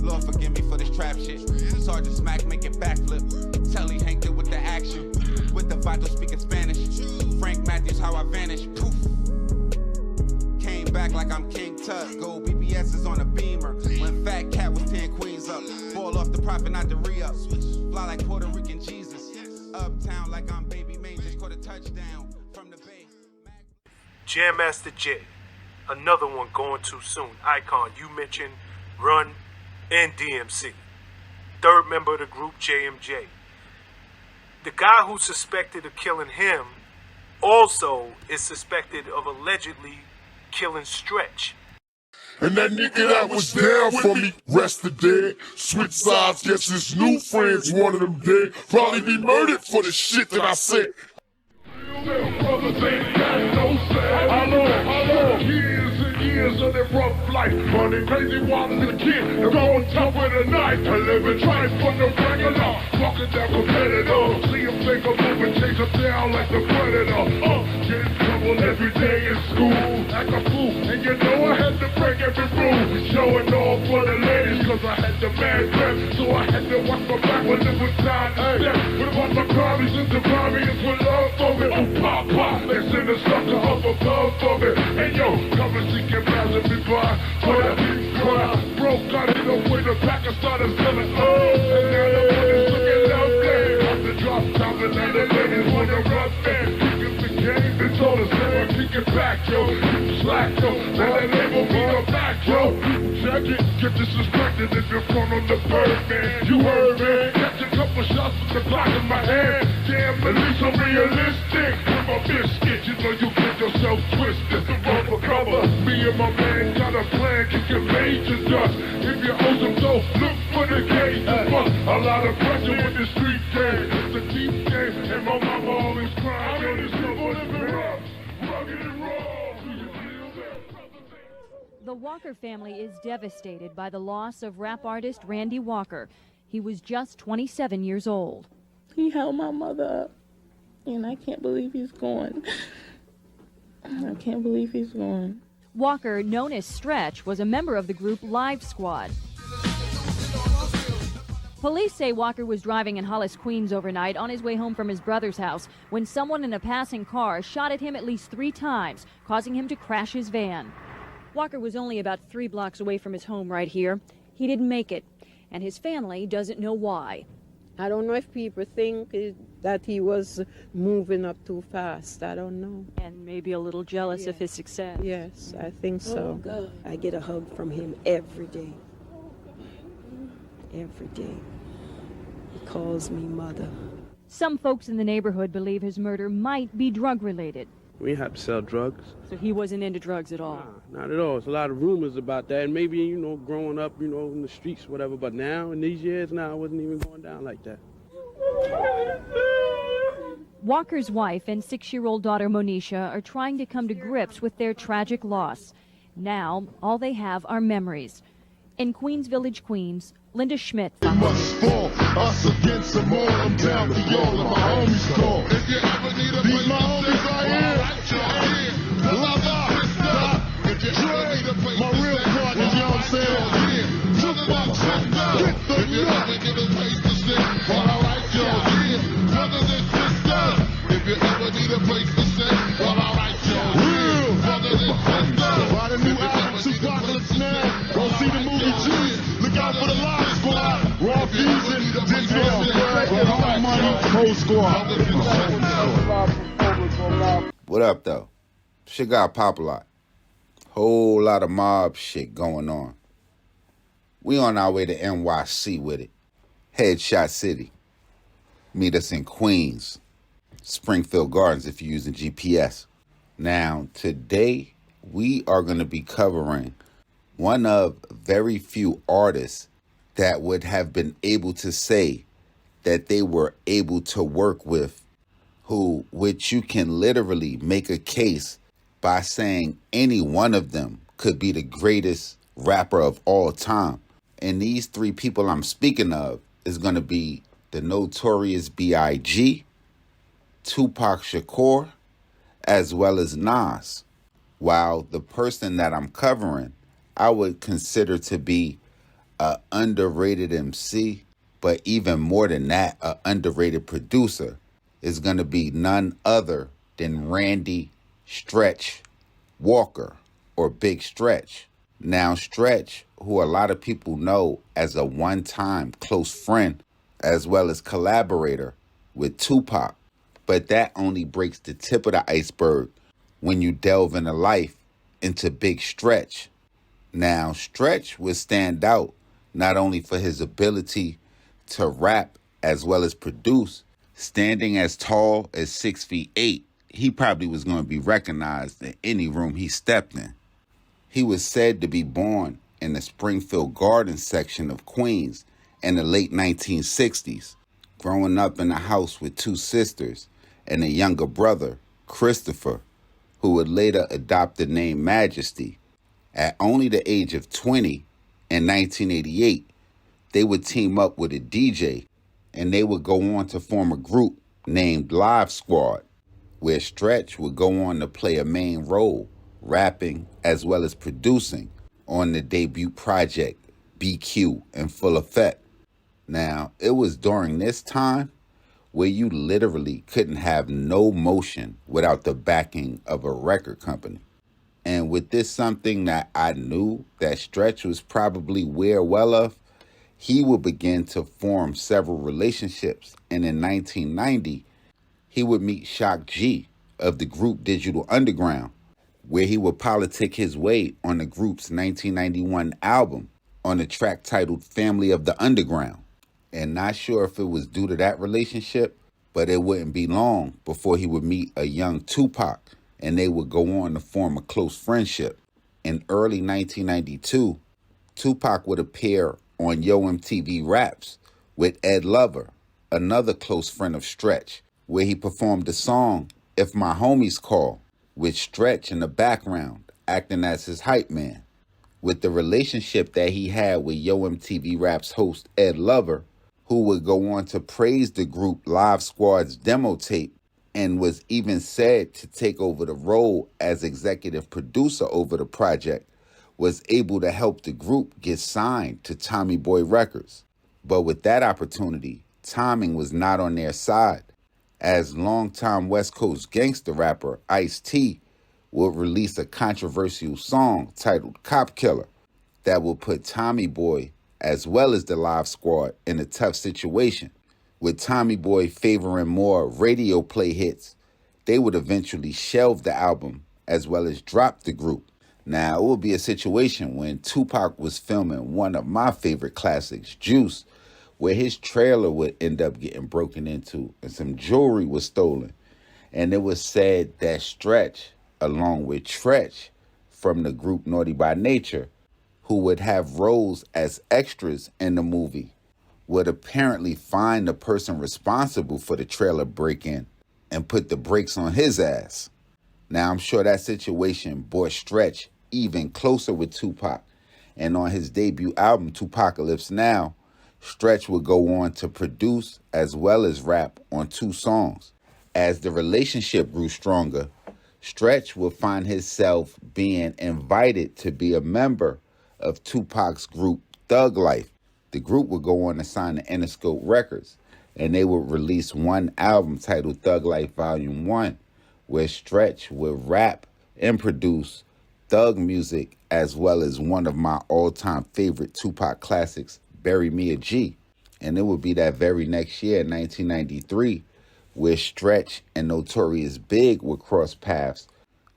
Lord forgive me for this trap shit. Sergeant Smack making backflip. Telly Hank did with the action. With the vital speaking Spanish. Frank Matthews how I vanish. Poof. Came back like I'm King Tut. Gold BBS is on a beamer. When Fat Cat was 10 queens up. Fall off the profit, not the re-up. Fly like Puerto Rican Jesus. Uptown like I'm Baby May. Just caught a touchdown from the bay. Jam Master J. Another one going too soon. Icon, you mentioned Run and DMC. Third member of the group, JMJ. The guy who's suspected of killing him also is suspected of allegedly killing Stretch. And that nigga that was down for me, rested dead. Switch sides, guess his new friends wanted him dead. Probably be murdered for the shit that I said. Years and years of that rough life, running crazy while I'm a kid, and going tough with a knife. I live and try for the regular, walking down competitor. See him take a move and chase him down like the predator. Get in trouble every day in school, act a fool, and you know I had to break every rule. Showing off for the ladies, cause I had the mad dress, so I had to watch my back when it was time to step. With all my carries and the carries with love for me. Oh, pop, pop, they send a sucker up above for me. And yo, come and see him passing me by. Put a broke, got it away, the pack and started selling. Oh, and now the money's looking lovely. Off the drop top and now the ladies wanna run back. Kick the game, they told us never kick it back, yo. Slack, yo, now they label me the back, yo. Check it, get disrespected if you're front on the bird, man. You heard, man. Catch a couple shots with the Glock in my hand. Damn, at least I'm realistic. With my biscuit, you know you get yourself twisted. The rubber cover. Me and my man got a plan, kicking major dust. If you owe some dough, look for the gauge. A lot of pressure with the street game. It's a deep game, and my mama always crying. Yo, this so much rough, rugged and raw. The Walker family is devastated by the loss of rap artist Randy Walker. He was just 27 years old. He held my mother up, and I can't believe he's gone. I can't believe he's gone. Walker, known as Stretch, was a member of the group Live Squad. Police say Walker was driving in Hollis, Queens overnight on his way home from his brother's house when someone in a passing car shot at him at least 3 times, causing him to crash his van. Walker was only about 3 blocks away from his home right here. He didn't make it, and his family doesn't know why. I don't know if people think that he was moving up too fast. I don't know. And maybe a little jealous of his success. Yes, I think so. God. I get a hug from him every day. Every day. He calls me mother. Some folks in the neighborhood believe his murder might be drug-related. We didn't have to sell drugs. So he wasn't into drugs at all? Nah, not at all. There's a lot of rumors about that. And maybe, you know, growing up, you know, in the streets, whatever. But now, in these years, now, I wasn't even going down like that. Walker's wife and 6-year-old daughter Monisha are trying to come to grips with their tragic loss. Now, all they have are memories. In Queens Village, Queens, Linda Schmidt. It must fall, us against them all. I'm down for y'all and my homies call. If you ever need a these my homies right here. Lover, Dre, my real partners, you know what I'm saying? Tupac, get the nut. If you ever need a place to sit, all right, y'all. Brothers and sisters, if you ever need a place to sit, all right, y'all. Real brothers and sisters. Buy the new album, Tupacalypse now. Go see the movie Juice. Look out for the Live Squad. Raw Fusion, Denzel, Hard Money, Cold Squad. What up, though? Shit got Popalot. Whole lot of mob shit going on. We on our way to NYC with it. Headshot City. Meet us in Queens. Springfield Gardens if you're using GPS. Now, today, we are going to be covering one of very few artists that would have been able to say that they were able to work with, which you can literally make a case by saying any one of them could be the greatest rapper of all time. And these 3 people I'm speaking of is going to be the Notorious B.I.G., Tupac Shakur, as well as Nas. While the person that I'm covering, I would consider to be a underrated MC, but even more than that, a underrated producer, is going to be none other than Randy Stretch Walker, or Big Stretch. Now, Stretch, who a lot of people know as a one-time close friend as well as collaborator with Tupac, but that only breaks the tip of the iceberg when you delve into life into Big Stretch. Now, Stretch would stand out not only for his ability to rap as well as produce. Standing as tall as 6'8", he probably was going to be recognized in any room he stepped in. He was said to be born in the Springfield Gardens section of Queens in the late 1960s, growing up in a house with two sisters and a younger brother, Christopher, who would later adopt the name Majesty. At only the age of 20, in 1988, they would team up with a DJ, and they would go on to form a group named Live Squad, where Stretch would go on to play a main role, rapping as well as producing on the debut project BQ in Full Effect. Now, it was during this time where you literally couldn't have no motion without the backing of a record company. And with this something that I knew that Stretch was probably aware well of, he would begin to form several relationships. And in 1990, he would meet Shock G of the group Digital Underground, where he would politic his way on the group's 1991 album on a track titled Family of the Underground. And not sure if it was due to that relationship, but it wouldn't be long before he would meet a young Tupac, and they would go on to form a close friendship. In early 1992, Tupac would appear on Yo MTV Raps with Ed Lover, another close friend of Stretch, where he performed the song If My Homies Call, with Stretch in the background acting as his hype man. With the relationship that he had with Yo MTV Raps host Ed Lover, who would go on to praise the group Live Squad's demo tape and was even said to take over the role as executive producer over the project, was able to help the group get signed to Tommy Boy Records. But with that opportunity, timing was not on their side, as longtime West Coast gangster rapper Ice-T would release a controversial song titled Cop Killer that would put Tommy Boy as well as the Live Squad in a tough situation. With Tommy Boy favoring more radio play hits, they would eventually shelve the album as well as drop the group. Now, it would be a situation when Tupac was filming one of my favorite classics, Juice, where his trailer would end up getting broken into and some jewelry was stolen. And it was said that Stretch, along with Tretch from the group Naughty by Nature, who would have roles as extras in the movie, would apparently find the person responsible for the trailer break-in and put the brakes on his ass. Now, I'm sure that situation brought Stretch even closer with Tupac, and on his debut album, Tupacalypse Now, Stretch would go on to produce as well as rap on 2 songs. As the relationship grew stronger, Stretch would find himself being invited to be a member of Tupac's group Thug Life. The group would go on to sign to Interscope Records, and they would release one album titled Thug Life Volume 1, where Stretch would rap and produce thug music as well as one of my all-time favorite Tupac classics, Bury Me a G. And it would be that very next year, 1993, where Stretch and Notorious Big would cross paths,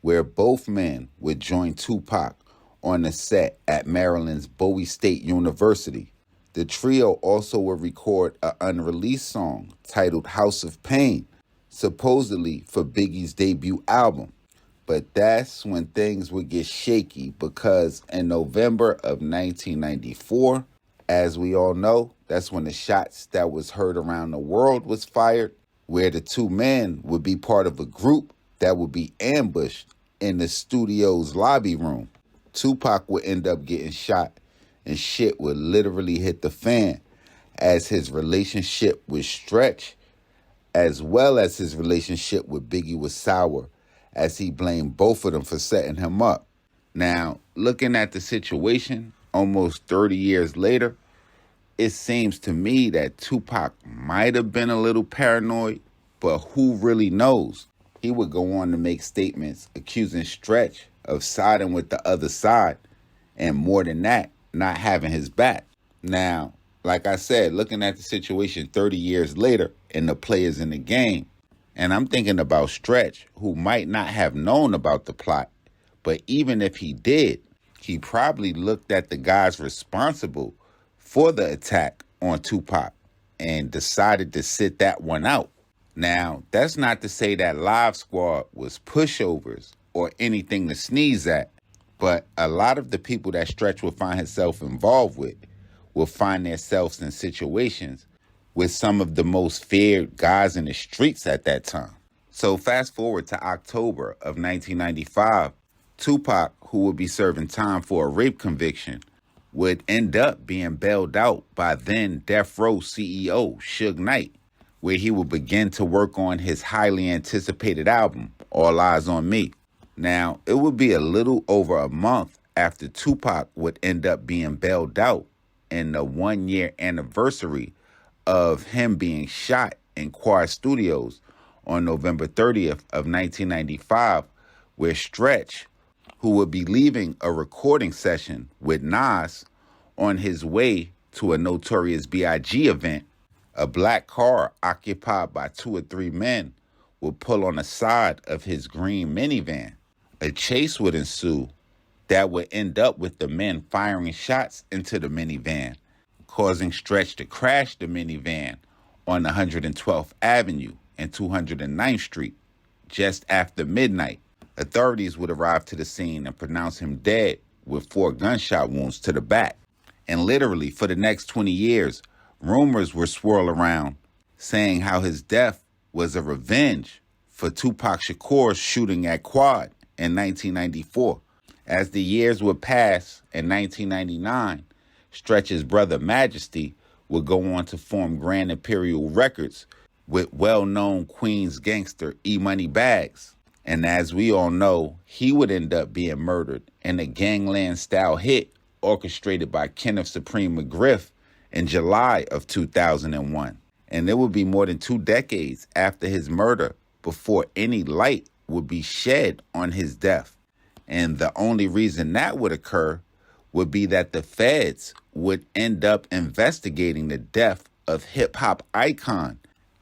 where both men would join Tupac on the set at Maryland's Bowie State University. The trio also would record an unreleased song titled House of Pain, supposedly for Biggie's debut album. But that's when things would get shaky, because in November of 1994, as we all know, that's when the shots that was heard around the world was fired, where the 2 men would be part of a group that would be ambushed in the studio's lobby room. Tupac would end up getting shot, and shit would literally hit the fan, as his relationship with Stretch, as well as his relationship with Biggie, was sour, as he blamed both of them for setting him up. Now, looking at the situation, almost 30 years later, it seems to me that Tupac might have been a little paranoid, but who really knows? He would go on to make statements accusing Stretch of siding with the other side, and more than that, not having his back. Now, like I said, looking at the situation 30 years later and the players in the game, and I'm thinking about Stretch, who might not have known about the plot, but even if he did, he probably looked at the guys responsible for the attack on Tupac and decided to sit that one out. Now, that's not to say that Live Squad was pushovers or anything to sneeze at, but a lot of the people that Stretch will find himself involved with will find themselves in situations with some of the most feared guys in the streets at that time. So fast forward to October of 1995, Tupac, who would be serving time for a rape conviction, would end up being bailed out by then Death Row CEO Suge Knight, where he would begin to work on his highly anticipated album, All Eyes on Me. Now, it would be a little over a month after Tupac would end up being bailed out in the 1-year anniversary of him being shot in Quad Studios on November 30th of 1995, where Stretch, who would be leaving a recording session with Nas on his way to a Notorious B.I.G. event, a black car occupied by 2 or 3 men would pull on the side of his green minivan. A chase would ensue that would end up with the men firing shots into the minivan, causing Stretch to crash the minivan on 112th Avenue and 209th Street just after midnight. Authorities would arrive to the scene and pronounce him dead with 4 gunshot wounds to the back. And literally for the next 20 years, rumors would swirl around saying how his death was a revenge for Tupac Shakur's shooting at Quad in 1994. As the years would pass, in 1999, Stretch's brother Majesty would go on to form Grand Imperial Records with well-known Queens gangster E-Money Bags. And as we all know, he would end up being murdered in a Gangland-style hit orchestrated by Kenneth Supreme McGriff in July of 2001. And it would be more than 2 decades after his murder before any light would be shed on his death. And the only reason that would occur would be that the feds would end up investigating the death of hip-hop icon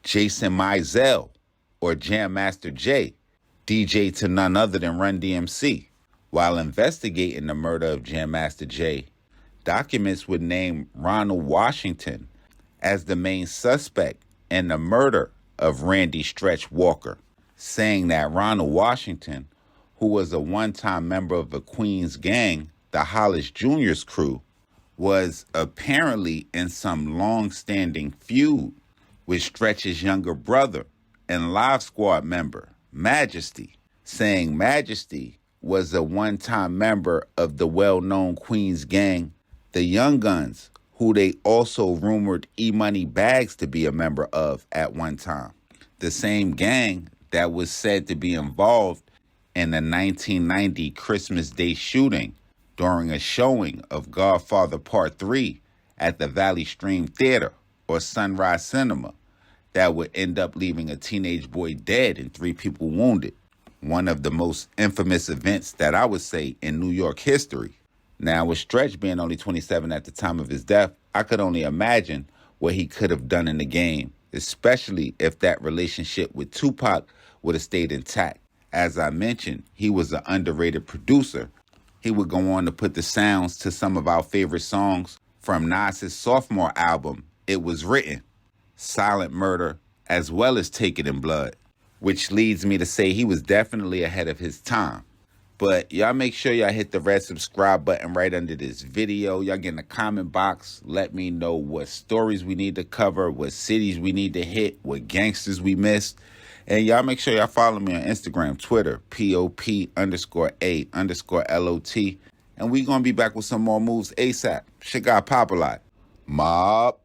Jason Mizell, or Jam Master Jay, DJ to none other than Run DMC. While investigating the murder of Jam Master Jay, documents would name Ronald Washington as the main suspect in the murder of Randy Stretch Walker, saying that Ronald Washington, who was a one-time member of the Queens gang, the Hollis Jr.'s crew, was apparently in some long-standing feud with Stretch's younger brother and Live Squad member, Majesty, saying Majesty was a one-time member of the well-known Queens gang, the Young Guns, who they also rumored E-Money Bags to be a member of at one time. The same gang that was said to be involved in the 1990 Christmas Day shooting during a showing of Godfather Part 3 at the Valley Stream Theater or Sunrise Cinema that would end up leaving a teenage boy dead and 3 people wounded. One of the most infamous events that I would say in New York history. Now, with Stretch being only 27 at the time of his death, I could only imagine what he could have done in the game, especially if that relationship with Tupac would have stayed intact. As I mentioned, he was an underrated producer. He would go on to put the sounds to some of our favorite songs from Nas's sophomore album, It Was Written, Silent Murder, as well as Take It in Blood, which leads me to say he was definitely ahead of his time. But y'all make sure y'all hit the red subscribe button right under this video. Y'all get in the comment box. Let me know what stories we need to cover, what cities we need to hit, what gangsters we missed. And y'all make sure y'all follow me on Instagram, Twitter, POP_A_LOT. And we going to be back with some more moves ASAP. Shit got Popalot. MOBB.